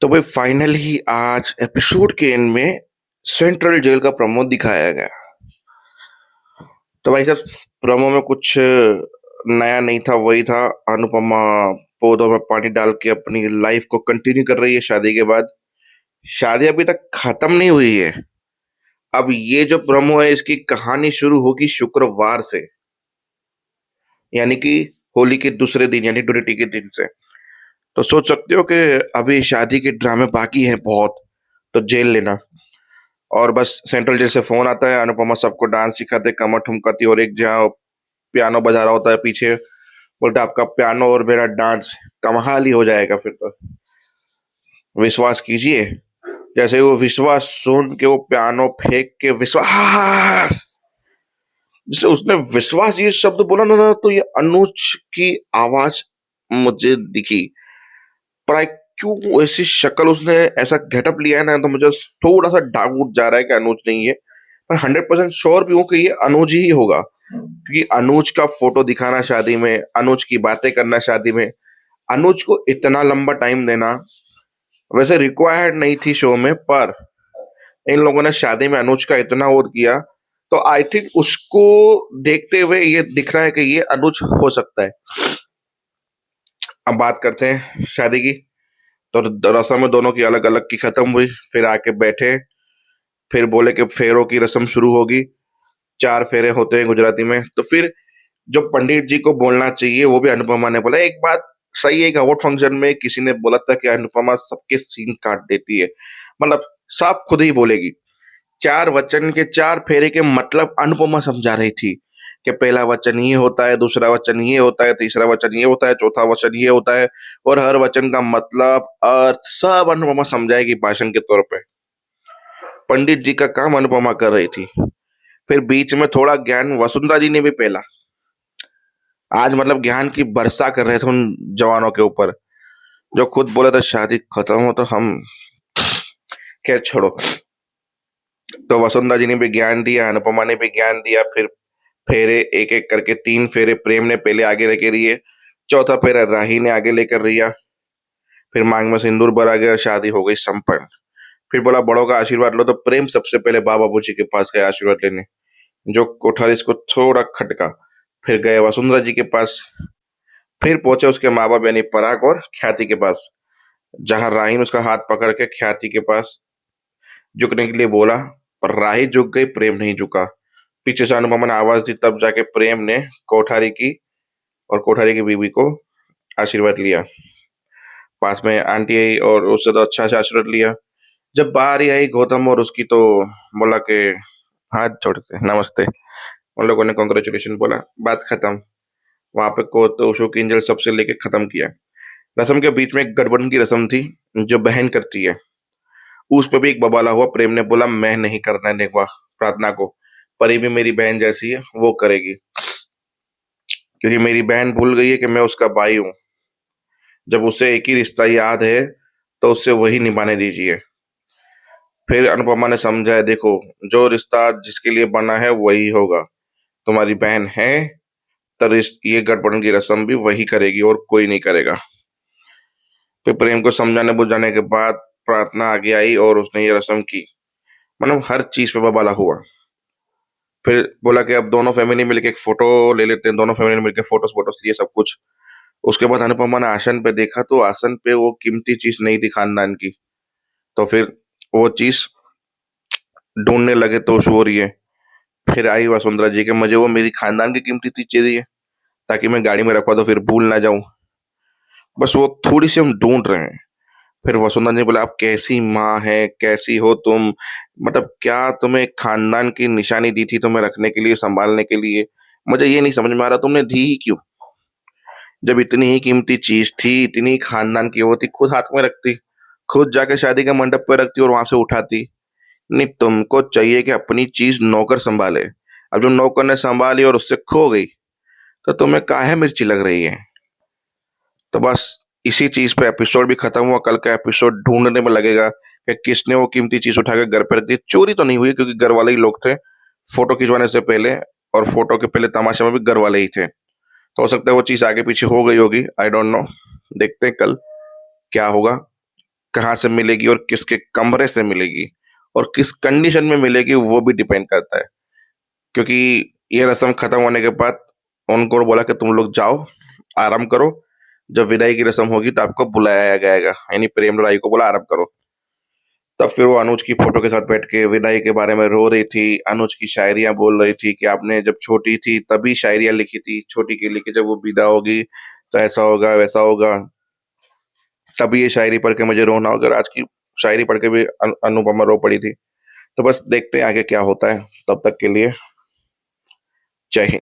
तो भाई फाइनली आज एपिसोड के एंड में सेंट्रल जेल का प्रोमो दिखाया गया। तो भाई साहब, प्रोमो में कुछ नया नहीं था, वही था। अनुपमा पौधों में पानी डाल के अपनी लाइफ को कंटिन्यू कर रही है शादी के बाद। शादी अभी तक खत्म नहीं हुई है। अब ये जो प्रोमो है, इसकी कहानी शुरू होगी शुक्रवार से, यानी कि होली के दूसरे दिन, यानी ड्यूटी के दिन से। तो सोच सकते हो कि अभी शादी के ड्रामे बाकी हैं बहुत, तो जेल लेना। और बस सेंट्रल जेल से फोन आता है, अनुपमा सबको डांस सिखाते, कमर ठुमकाती, और एक जहाँ पियानो बजा रहा होता है पीछे, बोलता है आपका पियानो और मेरा डांस कमाल ही हो जाएगा फिर तो, विश्वास कीजिए। जैसे ही वो विश्वास सुन के वो पियानो फेंक के विश्वास, जैसे उसने विश्वास ये शब्द बोला ना, तो ये अनुज की आवाज मुझे दिखी। पर आई क्यों ऐसी शक्ल उसने ऐसा गेटअप लिया है ना, तो मुझे थोड़ा सा डाउट उठ जा रहा है कि अनुज नहीं है। पर 100% श्योर भी हूँ कि ये अनुज ही होगा, क्योंकि अनुज का फोटो दिखाना शादी में, अनुज की बातें करना शादी में, अनुज को इतना लंबा टाइम देना वैसे रिक्वायर्ड नहीं थी शो में, पर इन लोगों ने शादी में अनुज का इतना वो किया, तो आई थिंक उसको देखते हुए ये दिख रहा है कि ये अनुज हो सकता है। अब बात करते हैं शादी की। तो रस्म में दोनों की अलग अलग की खत्म हुई, फिर आके बैठे, फिर बोले कि फेरों की रस्म शुरू होगी। 4 फेरे होते हैं गुजराती में। तो फिर जो पंडित जी को बोलना चाहिए वो भी अनुपमा ने बोला। एक बात सही है कि अवार्ड फंक्शन में किसी ने बोला था कि अनुपमा सबके सीन काट देती है, मतलब साफ खुद ही बोलेगी। 4 वचन के 4 फेरे के मतलब अनुपमा समझा रही थी कि पहला वचन ये होता है, दूसरा वचन ये होता है, तीसरा वचन ये होता है, चौथा वचन ये होता है, और हर वचन का मतलब अर्थ सब अनुपमा समझाएगी भाषण के तौर पे। पंडित जी का काम अनुपमा कर रही थी। फिर बीच में थोड़ा ज्ञान वसुंधरा जी ने भी पेला। आज मतलब ज्ञान की वर्षा कर रहे थे उन जवानों के ऊपर, जो खुद बोले थे शादी खत्म हो तो हम, खैर छोड़ो। तो वसुंधरा जी ने भी ज्ञान दिया, अनुपमा ने भी ज्ञान दिया। फिर फेरे एक एक करके 3 फेरे प्रेम ने पहले आगे लेके रिए, चौथा फेरा राही ने आगे लेकर रिया। फिर मांग में सिंदूर भरा गया, शादी हो गई संपन्न। फिर बोला बड़ों का आशीर्वाद लो, तो प्रेम सबसे पहले बाबा बूजी के पास गया आशीर्वाद लेने, जो कोठारी इसको थोड़ा खटका। फिर गए वसुंधरा जी के पास। फिर पहुंचे उसके माँ बाप यानी पराग और ख्याति के पास, जहां राही ने उसका हाथ पकड़ के ख्याति के पास झुकने के लिए बोला, पर राही झुक गई, प्रेम नहीं झुका। पीछे से अनुपमा ने आवाज दी, तब जाके प्रेम ने कोठारी की और कोठारी की बीवी को आशीर्वाद लिया। पास में आंटी आई और उससे तो अच्छा से आशीर्वाद लिया। जब बाहर आई गौतम और उसकी, तो बोला कि हाथ जोड़ के नमस्ते। उन लोगों ने कॉन्ग्रेचुलेशन बोला, बात खत्म। वहां पे को तो उशू की इंजल सबसे लेके खत्म किया। रस्म के बीच में एक गड़बड़ की रस्म थी जो बहन करती है, उस पे भी एक बबाला हुआ। प्रेम ने बोला मैं नहीं करना निभा प्रार्थना को, परी भी मेरी बहन जैसी है, वो करेगी, क्योंकि मेरी बहन भूल गई है कि मैं उसका भाई हूँ। जब उसे एक ही रिश्ता याद है तो उसे वही निभाने दीजिए। फिर अनुपमा ने समझाया, देखो जो रिश्ता जिसके लिए बना है वही होगा, तुम्हारी बहन है तो ये गड़बड़ की रस्म भी वही करेगी और कोई नहीं करेगा। फिर प्रेम को समझाने बुझाने के बाद प्रार्थना आगे आई और उसने ये रस्म की, मतलब हर चीज पे बबाला हुआ। फिर बोला कि अब दोनों फैमिली मिलके एक फोटो ले लेते हैं, दोनों फैमिली मिलके फोटोस फोटोस लिए सब कुछ। उसके बाद अनुपमा ने आसन पे देखा, तो आसन पे वो कीमती चीज नहीं थी खानदान की। तो फिर वो चीज ढूंढने लगे तो उस हो रही है। फिर आई वसुंधरा जी के, मुझे वो मेरी खानदान की कीमती चीज चाहिए ताकि मैं गाड़ी में रखवा तो फिर भूल ना जाऊं, बस वो थोड़ी सी हम ढूंढ रहे हैं। फिर वसुंधरा ने बोला, आप कैसी माँ है, कैसी हो तुम, मतलब क्या तुम्हें खानदान की निशानी दी थी तुम्हें रखने के लिए, संभालने के लिए? मुझे ये नहीं समझ में आ रहा तुमने दी ही क्यों, जब इतनी ही कीमती चीज थी, इतनी ही खानदान की होती, खुद हाथ में रखती, खुद जाके शादी के मंडप पे रखती और वहां से उठाती। नहीं, तुमको चाहिए कि अपनी चीज नौकर संभाले। अब जो नौकर ने संभाली और उससे खो गई, तो तुम्हें काहे मिर्ची लग रही है? तो बस इसी चीज पे एपिसोड भी खत्म हुआ। कल का एपिसोड ढूंढने में लगेगा कि किसने वो कीमती चीज उठा के घर पे रख दी। चोरी तो नहीं हुई क्योंकि घर वाले ही लोग थे फोटो खिंचवाने से पहले, और फोटो के पहले तमाशे में भी घर वाले ही थे। तो हो सकता है वो चीज आगे पीछे हो गई होगी, आई डोंट नो। देखते हैं कल क्या होगा। कहाँ से मिलेगी और किसके कमरे से मिलेगी और किस कंडीशन में मिलेगी वो भी डिपेंड करता है। क्योंकि ये रस्म खत्म होने के बाद उनको बोला कि तुम लोग जाओ, आराम करो। जब विदाई की रस्म होगी तो आपको बुलाया जाएगा, यानी प्रेम राई को बोला आराम करो। तब फिर वो अनुज की फोटो के साथ बैठ के विदाई के बारे में रो रही थी, अनुज की शायरियां बोल रही थी कि आपने जब छोटी थी तभी शायरियां लिखी थी, छोटी के लिए कि जब वो विदा होगी तो ऐसा होगा वैसा होगा, तभी ये शायरी पढ़ के मुझे रोना होगा। और आज की शायरी पढ़ के भी अनुपमा रो पड़ी थी। तो बस देखते हैं आगे क्या होता है। तब तक के लिए जय हिंद।